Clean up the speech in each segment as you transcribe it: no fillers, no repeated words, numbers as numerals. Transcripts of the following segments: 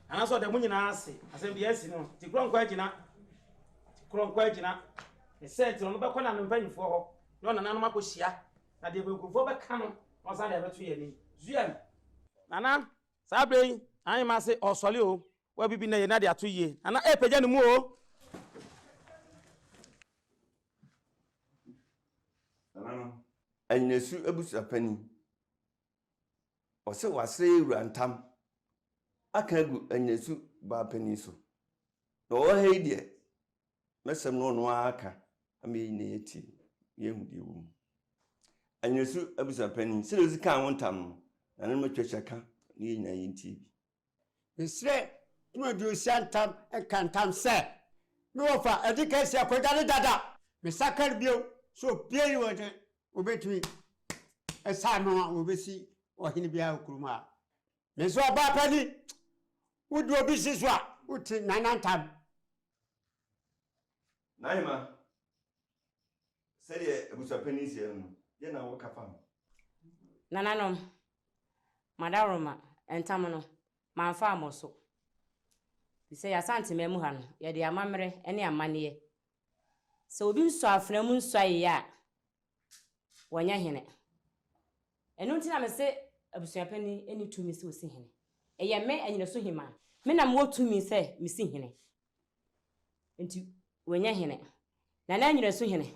ana so de munyi na ase asem bi asi no ti kronkwa agina e set no be kona no mpanyifo ho no nana no makohia na de bekufo be ka no no sa de beto ye ni zuam nana sa bre anyi ma se osole o wa bibi na ye na de ato ye nana e peja no mu o nana anyesu abusa pani o se wasre ewurantam aka gu anyesu ba pani so no o hei de mesem no aka ame ne yeti ye hudi wu anyesu abusa pani se ozi kan wontam na no matwachaka ni nyina yenti bi misre Kum Aduosia ntam enkantam se me wofa edikasi akoda dada misakar bio so pie wode obetumi esa no obesi ohini bia okuruma meso aba pani wudu obi siswa uti nanantam naima sede abusa pani se no ye na wo kafa nananom madaroma entam no manfa amoso bise ya sante memu ha no ye de amamre ene amane so obi nso aframu nso aye a wonya hene enu ntina me se abusuapani eni tumi se osi hene eye me anyina so hima me na mo tumi se me si hene enti wonya hene na anyina so hene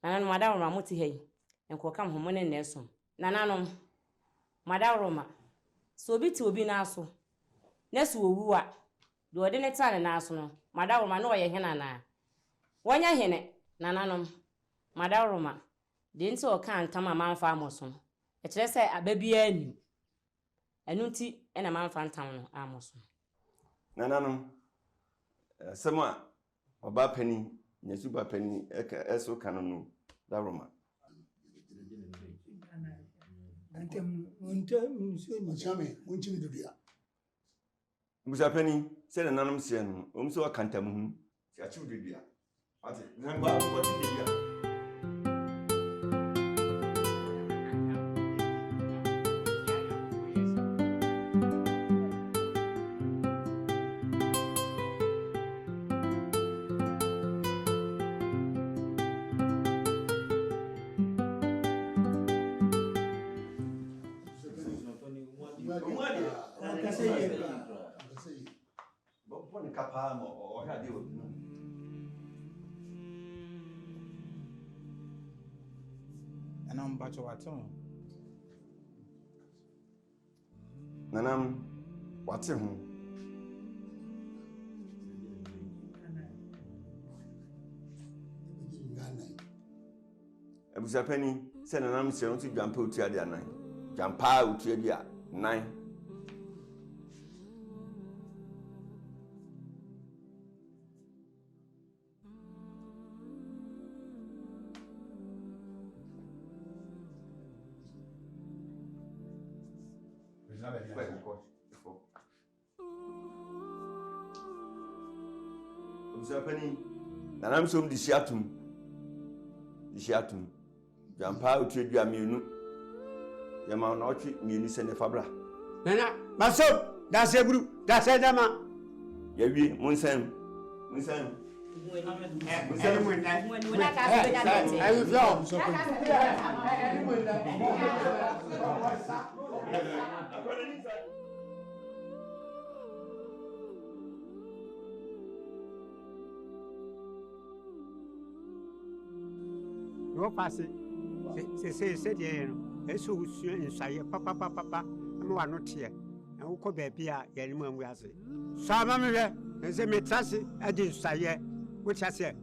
nananom madaroma moti hei enko kam homo ne neso nananom madaroma so obi ti obi na aso nesu owuwa do de ne tane na aso no madaroma no ye hena na wonya hene nananom madaroma de nti o kan tama manfa amoso e kire se ababia ani enu nti ena manfa ntam no amoso nananom sama oba pani nyesu ba pani eso kanonu daroma Musa pani se nananom se no omso akantam hu se achiw dudua ate namba ko dudua kapa mo o ha de o anam bacho wato nanam wate ho abusa pani se nanam se no ti dwampa otua de anan dwampa otua de a nan Musapani nanam som di siatum jampa otuedu amienu yama na otwe mienu se ne fabra nana maso da sebru da sedama yawie munsan no passe c'est de eso su ensaye papa no wa no tie na wo ko ba bia ya ni mamu ase so ma me hwe nse metrase adi ensaye wo tiase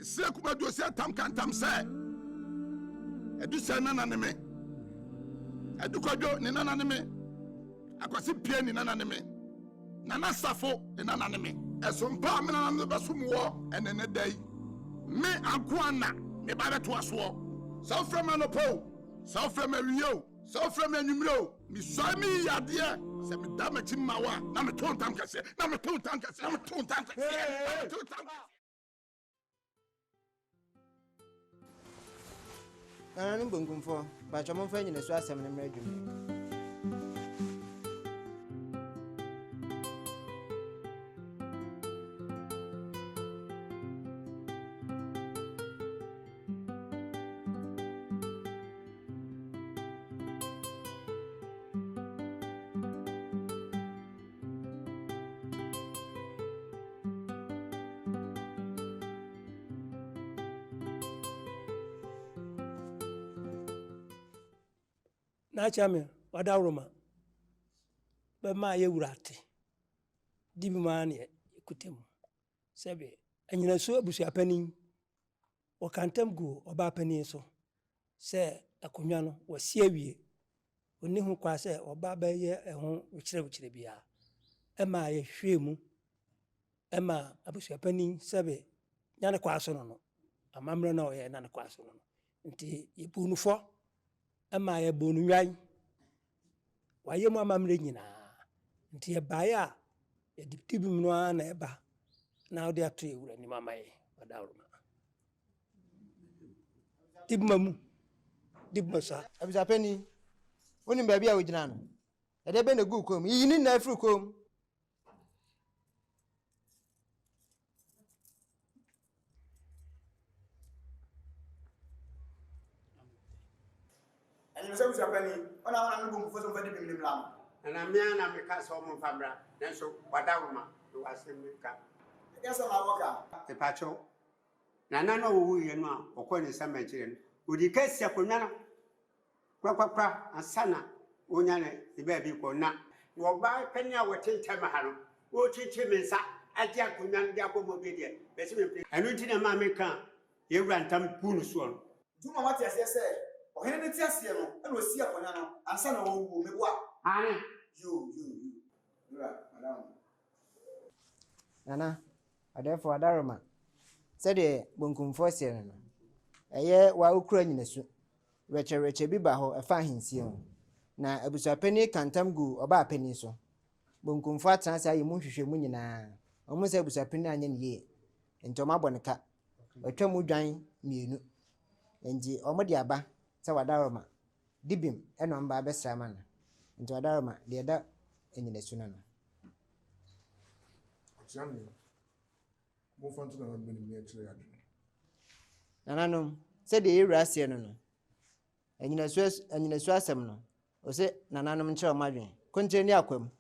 se Kum Aduosia tam se edu se nana ne me edu kodwo ne nana ne me akwase pie ne nana ne me nana safo ne nana ne me esompa me nana ne basumwo ene ne dai me ankoana me ba beto aso so from anopo so from awiyo so from anwumro mi so mi yade se me da machi mawa na me ton tam kase nananom bonkumfo bacha momfa nyina so asɛm no mmra dwuma na chame wadawroma be ma ye wurate dibi ma ne kutem sebe anyina so abusu apani o kantem go oba pani so se akonwa no wasi awie oni hu kwa se oba ba ye eho wukire bia e ma ye hwemu e ma abusu apani sebe nyane kwa so no amamre na o ye na kwa so no nti ibunufo ama ye bonu nwan waye mu amamre nyina nti ye baaya ye diptibi mu no na eba na odi ato ewura ni mamaye wadawroma dibmamu dibmasa abusapani woni baabi a wogina no ede be na gu kom yini na afru kom Ani so busapani ona no bumfo so mfa dibi mlam na mia na meka so mo fabra nanso wadawroma do asem ka yasa ma woka e pacho na no wo ye no a okọ ni sama kire no odi kasia konwa no kwakwa asana onya ne ibe bi ko na wo ba panya wo tentem ha no wo chichi mensa atia konwa no dia ko mo bi de be se me anu nti na ma meka ye wura ntam punu so no duma mati ase ohene ne ti ase no na osi akonya no ansa na wo wo mebo a ani yo madam nana adefo wadawroma sede bonkumfo se no eye wa ukura nyina so reche bi ba ho efa ahensie ho na abusapani kantam gu oba apani so bonkumfo atranse aye mu hwehwe mu nyina omu se abusapani anya ne ye ntoma boneka atwa mu dwan mienu enji omode aba se wadawroma dibim eno mba besra mana nti wadawroma de da enyina su no Chami. Mo fanto na mbeni mi ekire adu. nananom sede ewura ase no anyina su asɛm no o se nananom nkyerɛ omadwen kontre ni akwam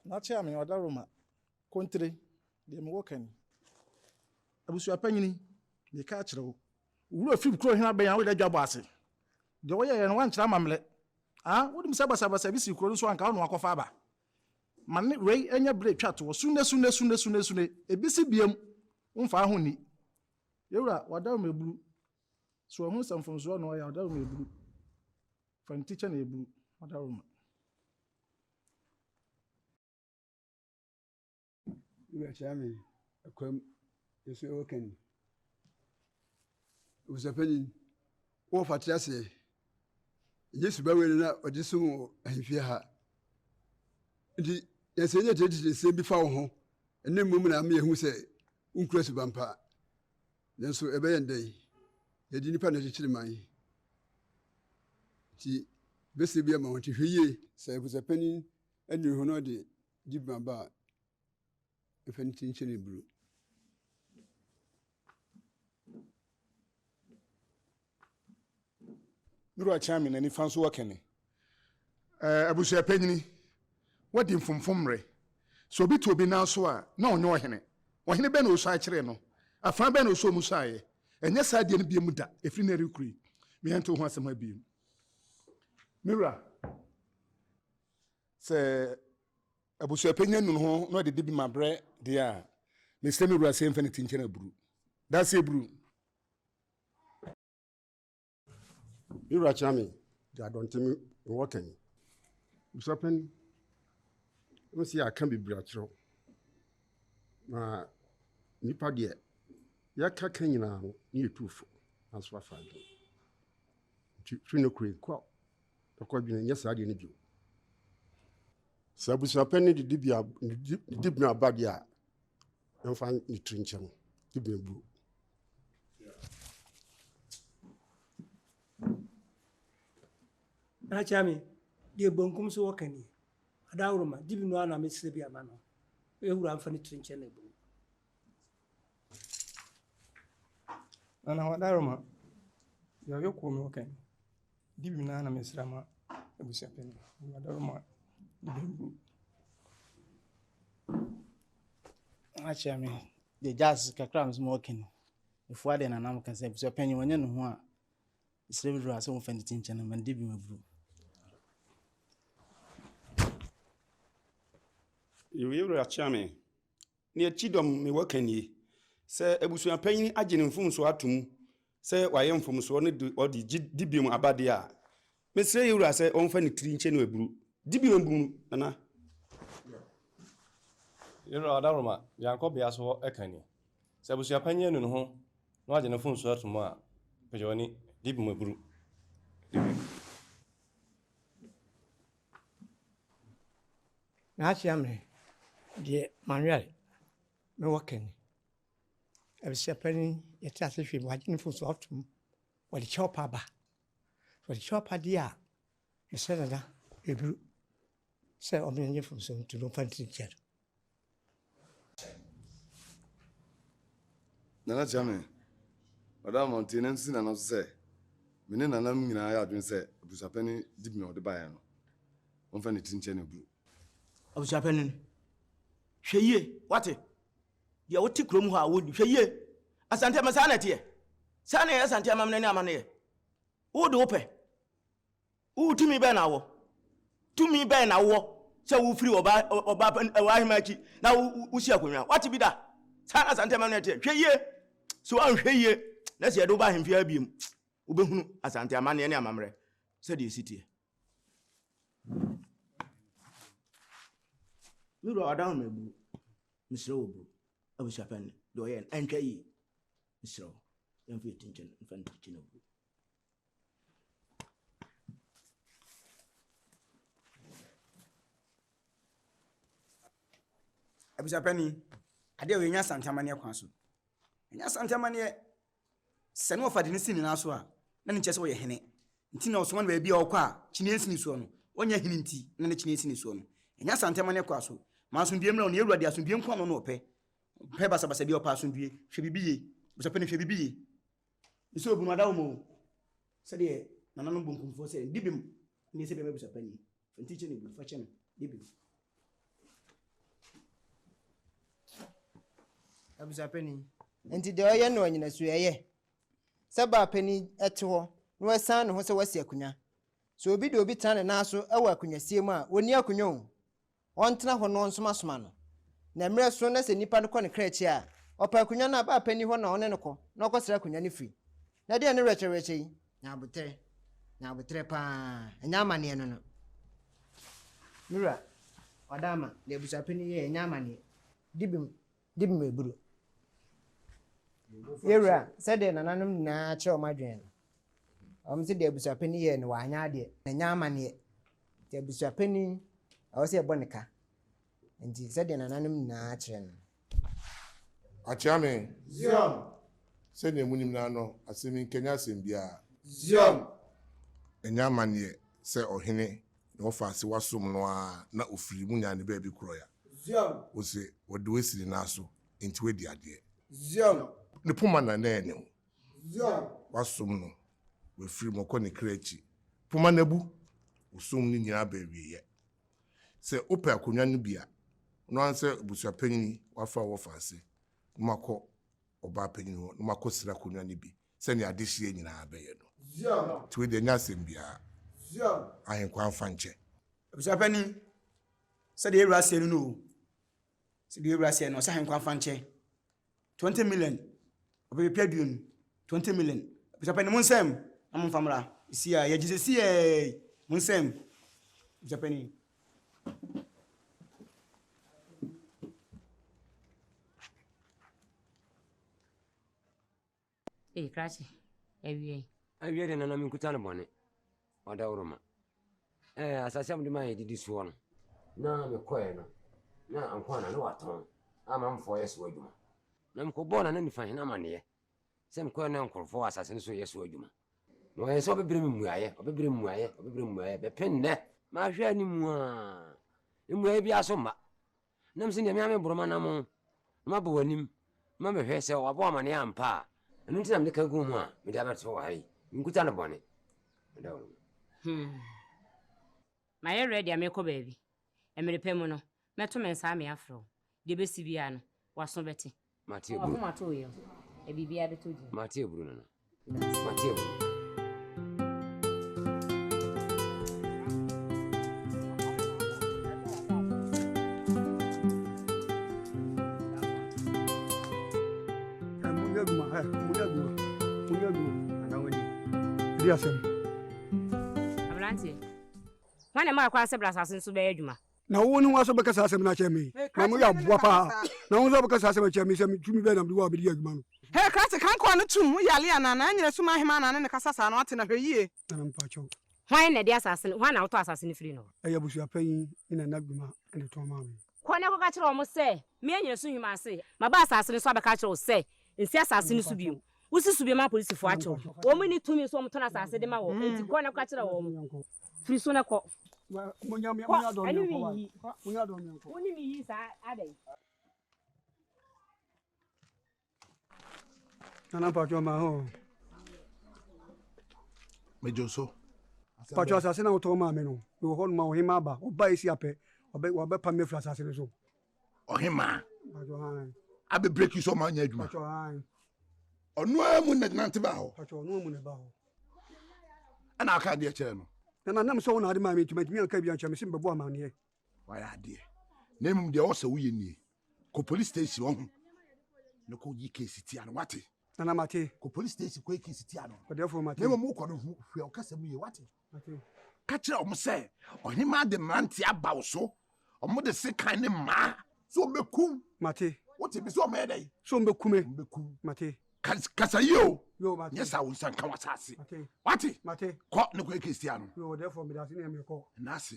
na Chami wadawroma kontre de me wokan abusu apanyini de ka kyerɛw wuro fim kro hina bɛn a wo da dwabɔ ase de wo yɛ no wan kyerɛ amamle wodim sɛ basa bi si kro so anka wo akɔfa aba man rei enya break twato wo sune ebisi biem umfa ho ni yewura wadawroma eburu so ho samfonso no ya wadawroma eburu fan teacher na eburu wadawroma Chami akwam yeso wokan busapani wo fatra se Yesu ba wele na odi so ahifie ha ndi yesenye tete se bi fa wo ho ene mum na me hu se unkura su bampa nenso ebe yendai yedi nipa na chichiri man ti bese bi ma won ti hweye se busapani eni hu no de dibamba efani tinchiri buru Nuru Chami na ni fanso wakene. Abusu apanyini wadi mfomfomre. So bi to bi na so a na onyo ohene. Ohene be na oso a kire no. Afan be na oso mu saaye. Enye saa de no bi mu da. Efri na rekuri. Me ento ho asema bi. Mira. Se abusu apanyini nu ho no de bi mabre de a. Me se Mira se infinity nche na buru. That's a buru. Mira Chami da dontimi wokan Busapani no si aka bibira kyerɛ na nipa de ya kaka nyina no ne yɛtufo aso afa do twi no kure kɔ akɔdwene nyɛ saa deɛ no bio sɛ busapani de dibia abade a ɛmfa ne tiri nkyɛn de bɛburu na chami de bonkum so wakani adawroma dibi no ana mesre bi amano ehura amfa ne trinche na bu ana wadaroma yo ko mi wakani dibi no ana mesra ma ebusia peni wadaroma dibi Achami, the jazz kakram smoking. If what then I'm can say, so penny when you know what. Slave was so offended in China and did me brew. You will achame. Near Chidom, me working ye. Say, Ebusu penny agin from Swatum. Say, why am from Swan or the Dibium Abadia. Miss say you are say on funny trinchen we brew. Dibium, Nana. Adaroma, Yanko Biaso Ekani. Sabusia Panya no home, no agent of phone so tomorrow. Pejoni, deep my brew. Na chiamre de manuel me working e be sepani yeta se hwe wagin fu so otum wali chopa ba wali chopa dia e se da ebru se o me nje fu so to no fanti cher Nana chame Madam maintenance na no say me ne nana nyina ya adwen say busapani dib me ode bae no on fa ne tinche na bru Abusapani hweye wate ye woti krom ho a wodi hweye asante ma sana tie sana ye asante amam ne amane ye wo de wope wo tumi be na wo tumi be na wo se wo firi oba wa hemachi na wo si akonwa wate bi da sana asante amam ne tie hweye so an hweye na se do ba hemfia biem wo behunu asante amane ne amamre se de sitie Miro adam mebu misro obu abusapani do yen antwa yi misro yan fi tinchen fan tinchen obu abusapani ade we nya santamane kwa so nya santamane se no fa de nsini na so a na ne chese wo ye hene nti na osoma na ba bia okwa a chine nsini so no wonya hene nti na ne chine nsini so no nya santamane kwa so masundie mra no ewurade asundie nkwa no no pe basa bi opa asundie hwe bibiye busapani hwe bibiye iso obu no adawo mo se de nananom bonkumfo se dibim ne se be busapani fentiche ne bu fa chen dibim Abusapani enti de oye no nyina su eye saba pani ete ho no wasan ne ho se wasi akunya so obi de obi tan na so ewa akunya sie mu a oni akunya o ontena ho no nsoma no na mre so na se nipa no kɔ ne krachi a opa akunya na ba pani ho na one ne kɔ na ɔkɔsra akunya ne firi na de ne rechereche yi na abutere pa enya mane no no mira odama de abusapani ye enya mane dibim eburu Yera said na nanum na che o madwen. Se de abusapani ye no wanya de na nyama ne. De abusapani o se boneka. Nti said na nanum na che no. Achiame. Zion. Said ne munim na no asemi Kenya sembia. Zion. Enyama ne se ohene na ofa se wasom no a na ofiri munya ne ba bi kro ya. Zion. O se wode wesiri na so enti wedi ade. Zion. Ne puma na ne. Zion. Wasom no we free mo ko ne krachi puma nabu usum ni nyina ba wiye se opa akonwa no bia no anse busua panyini wafa wo fase no makọ oba panyini ho no makọ sira akonwa no bi se ne ade hie nyina ba ye no Zion. tuwe de nya sem bia Zion. ahen kwa mfa nche busua pani se de ewura se no se de ewura se no se ahen kwa mfa nche 20 million obe peduon 20 million busapani munsem amon famra isi ya jisesi munsem busapani Krachi ewie de nana min kutana bone oda uruma asase am de mai didi so no na me koe no na ankwana no waton ama mfo yeso adwuma na mkobɔ na nifa hena mane sɛ mkɔ na nkorofo asase so yeso adwuma no yeso obebere mmuaye be penne ma hwɛ ani mu a mmuaye bi aso ma nam se ne me ame boroma na mo ma bɔ wanim ma me hwɛ sɛ wabɔ amane ampa ɛno nti na me ka gu mu a me da bɛto wɔ hai nkuta no bɔne ma yɛ ready amekɔ baabi emere pɛ mu no meto me nsa me afro de besi bia no waso bɛte Mate buru. Mato yo. E bibia de toji. Mate buru no. Mate buru. Abranti. Wane ma kwa se brasa nso be adwuma. Na wo ni waso beka sasem na chemi na mo ya boa pa na wo so beka sasem chemi se tumi be na mde wa be di adwuma no he krase kan kwa no tum yale ana na nyere suma hema na ne kasasa na wate na hweyie na mpacho hwan na de asase hwan na woto asase ne firi no eya busu apan ina na adwuma ene to ma me ko ne ko ka kire o mo se me nyere so hwima ase ma ba asase ne so abeka kire o se nsi asase ne so bi wusi su bi ma police fo acho o mo ni tumi so o mo to na asase de ma wo enti ko ne ko ka kire o mo firi so ne ko munya do mi ko oni mi yi sa adai na pacho ma ho mejoso pacho asase na to ma me no wo ho ma o hima ba o ba isi ape o be pa me fla asase so o hima pacho han abe break you so ma nya adwuma pacho han onu amu na nante ba ho pacho onu amu ne ba ho ana aka de chere no na nam so na ade ma me tumi aka bia nchame sim bebo amane wa ya de na mum de o se wo ye nie ko police station ho no ko yi case ti an wate na mate ko police station ko case ti an ko defo mate na mum ko no hwe o kasa mu ye wate mate ka kire o mo se o hima de mante aba wo so o mo de se kan ne ma so beku mate wote bi so me dai so beku mate kasa yo mate yes I will san kan wasase mate wate mate ko ne ko case ti an yo defo me da se ne me ko na se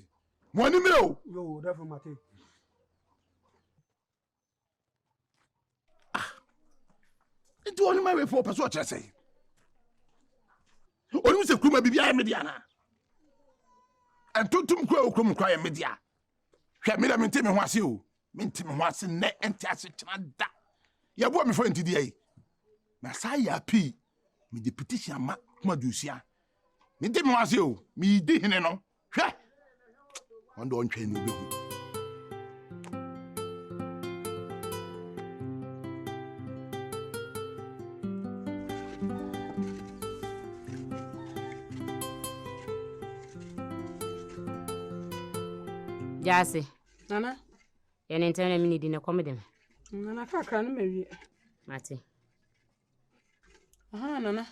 mo ni me o yo defo mate It only my way for person to say. Onu se kuma bibia media na. Antotum kwa okrom kwa media. Hwe me da mente me ho ase o. Mente me ho ase ne ente ase tena da. Ya bo me fo ntidi ai. Na sa ya pi me de petition ma Kum Aduosia. Mente me ho ase o. Me di hene no. Hwe. Ondo ontwe ni obehu. Jase. Nana. Yene ntene mini di ne komede me. Nana kaka no mawie. Mate. Aha nana.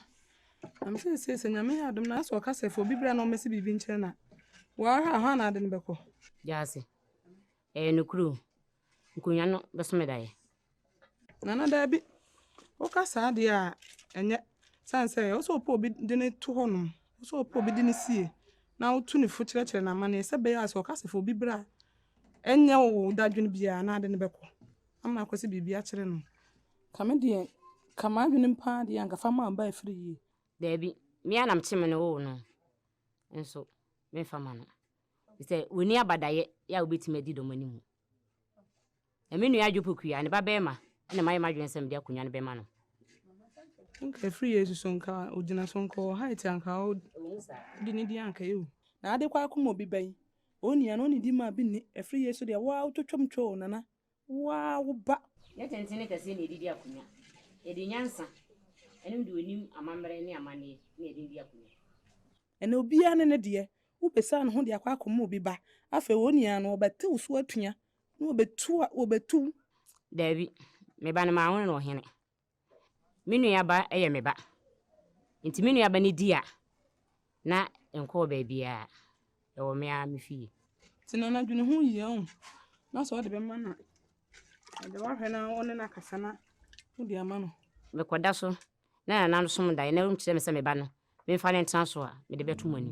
Am se nyame adom na so ka sefo bibra na o mesi bibi nche na. Wa ha na ade ne beko. Jase. Nukuru. Nkunya no besome dae. Nana da bi. O ka sa de a enye sanse o so po bi de ne to honom. O so po bi de ne sie. Na otu ne fu kire na mane se be ya so ka sefo bibra. Enye wo dadwene bia na ade ne beko. Ama akwese bibia kire no. Kame de kama adwene mpa de anka fama amba efiri yi. Debi, mi anam chime ne wo no. Enso me fama no. Ise woni abadaye ya obetime di do manimu. Emenu ya dwopokua ne ba bema na maye madwen sem de akunwa ne bema no. Nka free yesu so nka ogina so nka height anka o di ne di anka yu na ade kwa akoma obi bai oni ya no ni di ma bi ni free yesu de wa utotwom two nana wa wo ba ye tentene kase ne di akunwa e di nyansa enim de onim amamre ne amane ne e di akunwa ene obi ane ne de wo besa no ho de akwa akoma obi ba afa oni ya no obete usu atunya no obetu David me ba ne ma won no hene minu ya ba eye me ba nti minu ya ba ne dia na enko ba bia e wo me a me fie tinana dwene hu yi o na so de be ma na de wa hwe na one na kasa na wo de ama no me koda so na na no som dai na rum kire me se me ba no me fa ne ntan so a me de betu mani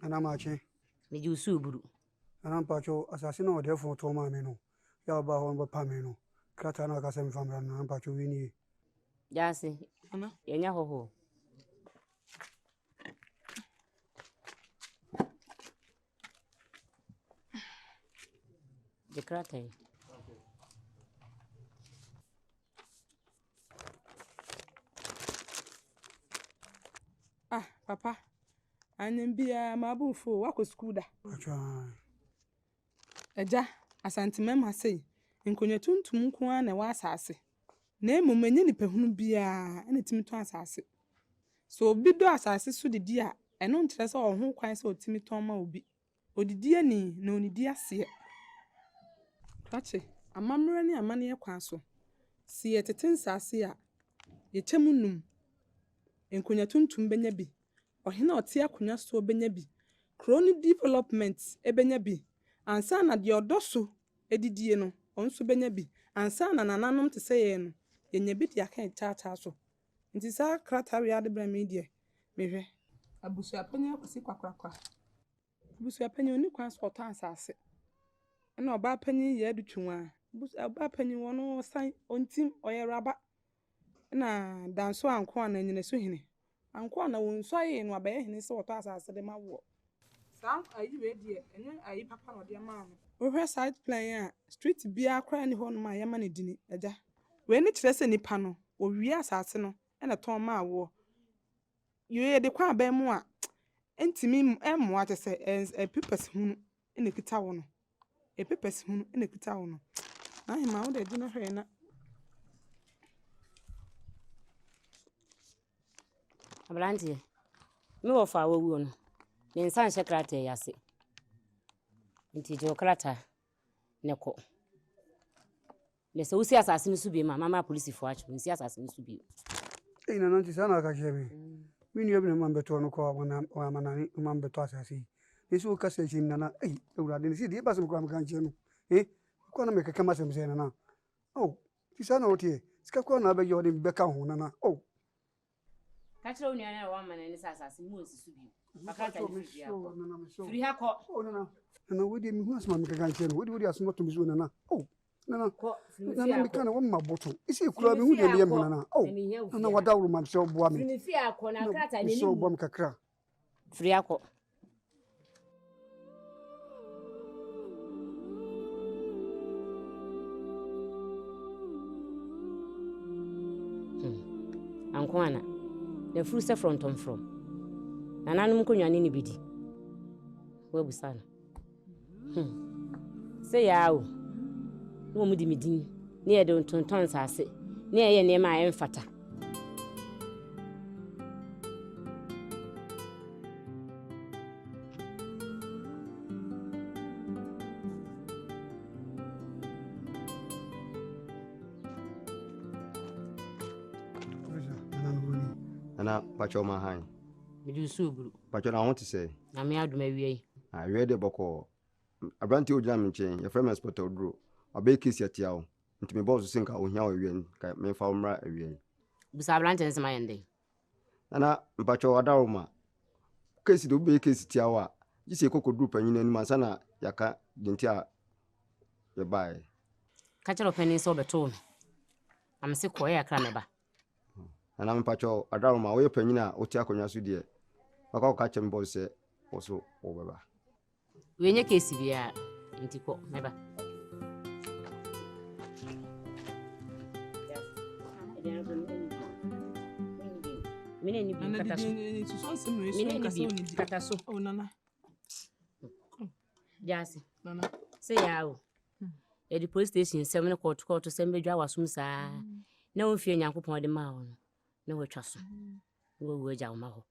Ana mache. Me ju su buru. Ana mpacho asase na ode fo to ma me no. Ya ba ho ba pa me no. Krata na ka se me famra na mpacho wi ni. Jase. Ana. Yenya hoho. De krata yi. Ah, papa. Anyem bia mabufo wako school da. Acha. Eja, asante mema sei. Nkonya tuntum nko a na wa asase. Na emom enye nipehunu bia ene timi ton asase. So obi do asase so didi a eno nkyerɛ sɛ ɔho kwan sɛ otimi ton ma obi. Odidi ani na onidi ase. Kache, amamre ne amane kwan so. Si yetete nsase a yechemu num. Nkonya tuntum benya bi. Ohina ote akonya so benya bi. Chronic development ebenya bi. Ansa na de odoso edidie no onso benya bi. Ansa na nananom te sɛ ye no yenya bi de aka cha so. Nti sa krata wi ade bra me die. Mehwe. Abusu apanya kwasi kwakrakwa. Abusu apanya oni kwan so otan asase. Na oba apanya ye adutwunwa. Abusu oba apanya wono san ontim oyeraba. Na danso anko na nyina so hene. Anko na wonso aye no abaye hene se oto asase de mawo. Sam ayi we die enye ayi papa no de ma no. Ohwe side plan a street bia kra ni ho no ma yema ne dini eja. We ni kire se nipa no owie asase no na ton ma wo. Ye de kwa ba mu a entimi emmo ate se pipes hunu ene kita wo no. Pipes hunu ene kita wo no. Na hima wo de di no hwe na. Abrantie. Me wo fa wawu no. Ne nsan hye krata yase. Nti jo krata ne ko. Le se usi asase nsu bi mama police fo acho. Nsi asase nsu bi. Na nanti sana ka chebe. Mini yebne mambeto no ko wa manani mambeto asase. Yesu ka se chim nana ewurade ni si di basem kwa mkan chenu. Ko na mekeka masem se nana. Oh, ti sana otie. Sika ko na be yodi beka ho nana. Oh. Kachiro nua na wa manani asase mu nsisu bi. Bakata ni fi akọ. Firi ha kọ. Oh nana. Nana wodi mi hu asema mekeka chenu. Wodi asema to mi so nana. Oh. Nana. Nana mi kana wa maboto. Isi kura mi hu de mi yem nana. Oh. Nana wada wuru ma se oboa mi. Firi fi akọ na krata ni ni. So oboa mi kakra. Firi akọ. Ankwana. The fruit se from nananum konwane ni bidi wabusana se yawo no mu di midin ne ye de tonton sase ne ye ne ma emfata Ana pacho ma han. Medu su buru. Pacho na want to say. Na me aduma wie. Ah wie de boko. Abranti o jam nchen, your friend spot odro. Obe kisi atia o. Nti me boss sinka o hia o wie ka me fa umra wie. Busa abranti nsema yende. Ana pacho adaroma. Kesi do be kesi tia wa. Jise kokko group anyin ani mansa na yaka dinti a ye bai. Ka chero penin so beto. Amse ko ya kra me ba. Ana mpacho adaroma wo yepanyina oti akonya so de baka ka chem boss se oso wo baba we nye kesi bia ntiko meba mine ni bi kata so ni so se me so ni kata so o nana jasi nana se yawo e di police station 7 court se mbedwa wasum saa na wo fie nyankopon de ma wo na wo twa so wo ja wo ma ho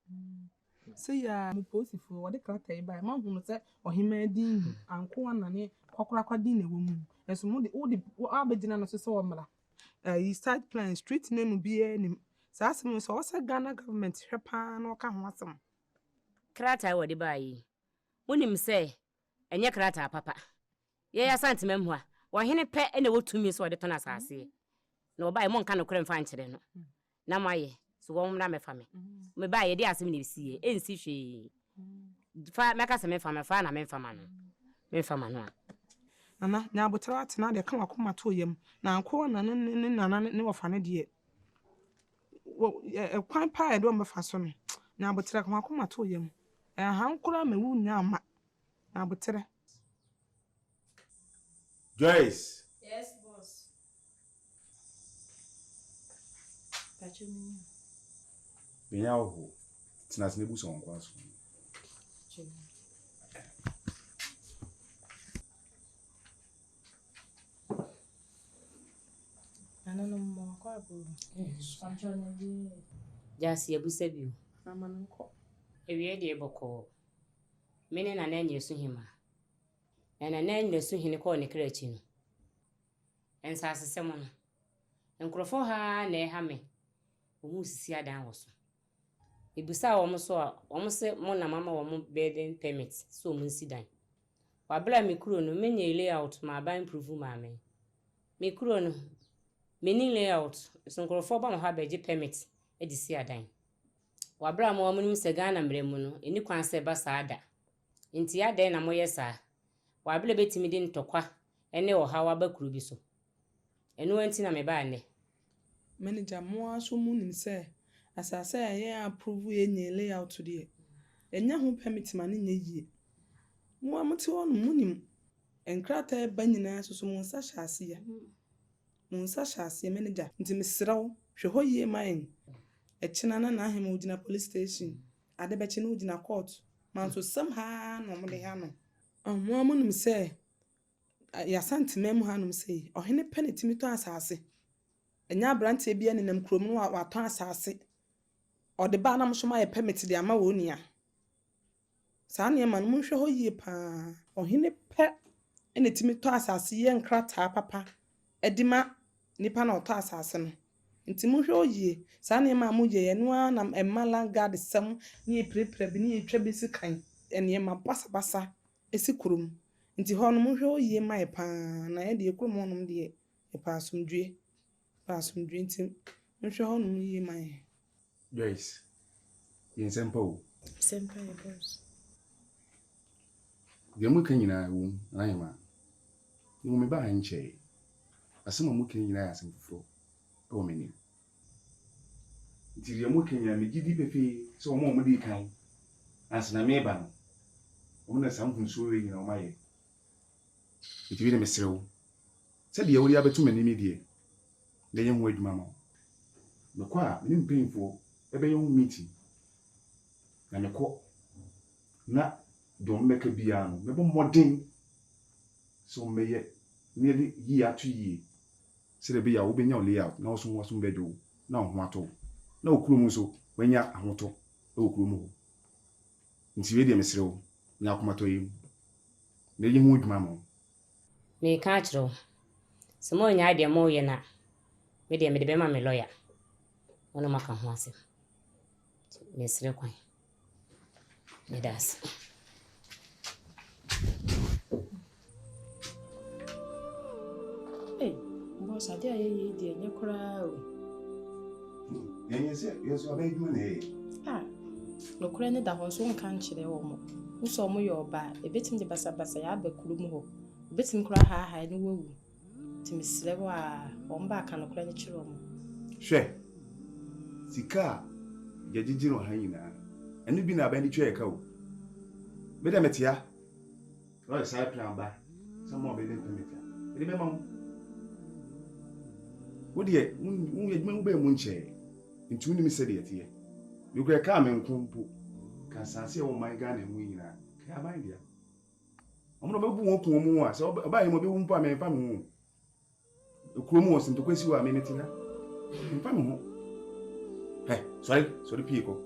se ya mu posifo wo de krata e bai ma hunu se ohima din anko anane kwakrakwa din na wo mu eso mu de wo de abegina no so se wo mra you start plan street name bi anim sa asem so wo se Ghana government hwepa na ka ho asem krata wo de bai wonim se enye krata papa ye ya santima mu a wo hene pe ene wo tumi so wo de tona asase na wo bai mo nka no kure mfa nkyere no na maye so wo mra me fa me me ba ye de asem ne sie ensi hwe fa meka se me fa na me fa ma no me fa ma no a nana nya botra atena de ka wakoma to yam na anko na ne nana ne wofa ne de kwan pa e do mfa so no nya botra ka wakoma to yam han kura me wu nya ama na botra. Joyce. Yes, boss. Pachumi. Benyawo. Tina sine buso nkwa so. Anano mo kwa bu. Sanchona bi. Jasi ebusa bi. Amanu ko. Ewie de boko. Mene na nanye su hima. Na nanye su hini ko ne krachi no. Ensa asesemo no. Nkrofo ha na ha me. Omu sisi adan wo so. Ebusa wo so a, wo se mo na mama wo building permit so mu nsidan. Wabla me kuro no menye layout ma ban improve ma me. Me kuro no meni layout so nkrofo ba mo ha beje permit edisi adan. Wabra mo amunum se Ghana mremu no eni kwan se ba saada. Nti adan na moye saa. Wabla betimi di ntokwa ene wo ha waba kuro bi so. Enu anti na me ba ne. Manager mo aso mu nim se asase ye approve enye layout de. Enya ho permit ma ne nyeye. Mo amti won mu nim enkrata ba nyina so mo nsa hyase ya. Mo nsa hyase manager nti mesrew hwe hoye man. Echina na ahem ugina police station. Ade be china ugina court. Man so somehow no mo de ha no. Mo amunum se ya santimem hanum se ohene penetimi to asase. Enya brante bia ne nam krom no waton asase. Ode ba na mo so ma ye permit de ama wonia. Sa ne ma no mo hwe hoye pa. Ohene pe ene timi to asase ye nkrata papa. Edima nipa na oto asase no. Nti mo hwe oye sa na ma mo ye no na emala guard sam ni prepare bi ni etwa bi sikan ene ma basa esi kurum. Nti ho no mo hwe oye mai pa na ye de kurum honom de e pa asumdwe nti mo hwe ho no ye mai. Joyce. Yen sempo. Sempo ye boss. De mo kan nyina wo ayema. Ni mo me ba nche. Asema mo kan nyina asem fufuro. O meni. Nti de mo kan nyina me gidi pepe so mo di kan. Asena me ba no. O na sam funso re nyina o maye. Nti bi de mesrew. Se de yewori abetu manimi de. Le yen ho adwuma ma. Me kwa me mpemfo ebe yen meeting. Na me ko na don meka bia no me bo modern so meye nearly year to year se de bia wo benya o layout na so waso bedo na ho ato na okuru mu so wanya ahoto e okuru mu nti we de mesrew na akomato yim me yi hu adwuma mo Me ka chiro se mo nya de mo ye na me de be ma me lawyer wono maka ho ase mesre kwan me das. Hey, boss, ade aye de enye kura o. Yenye se yeso abeduma ne. No kura ne da ho so nka nkyere wo mo. Nso mo ye oba, ebetim de basa ya abakuru mu ho. Ebetim kura ha ne wawu. Timisre wa omba aka no kura ne kyere wo mo. Hwe. Sika ya jijiro ha nyina. Enu bi na abandi twa ka o. Me da metia. Ro sai plan ba. Samo be le permit. Ele be ma wodi e mu yedma mu be mu nche ntu ni mi se de yete you kure ka me nkompo ka sanse wo man Ghana mu nyina ka ban dia omo no be bu won ku mu a se ba yi mo be wu mpo a me fa me hu kuro mu wosim to kwesi wa me metina me fa me hu sorry pie ko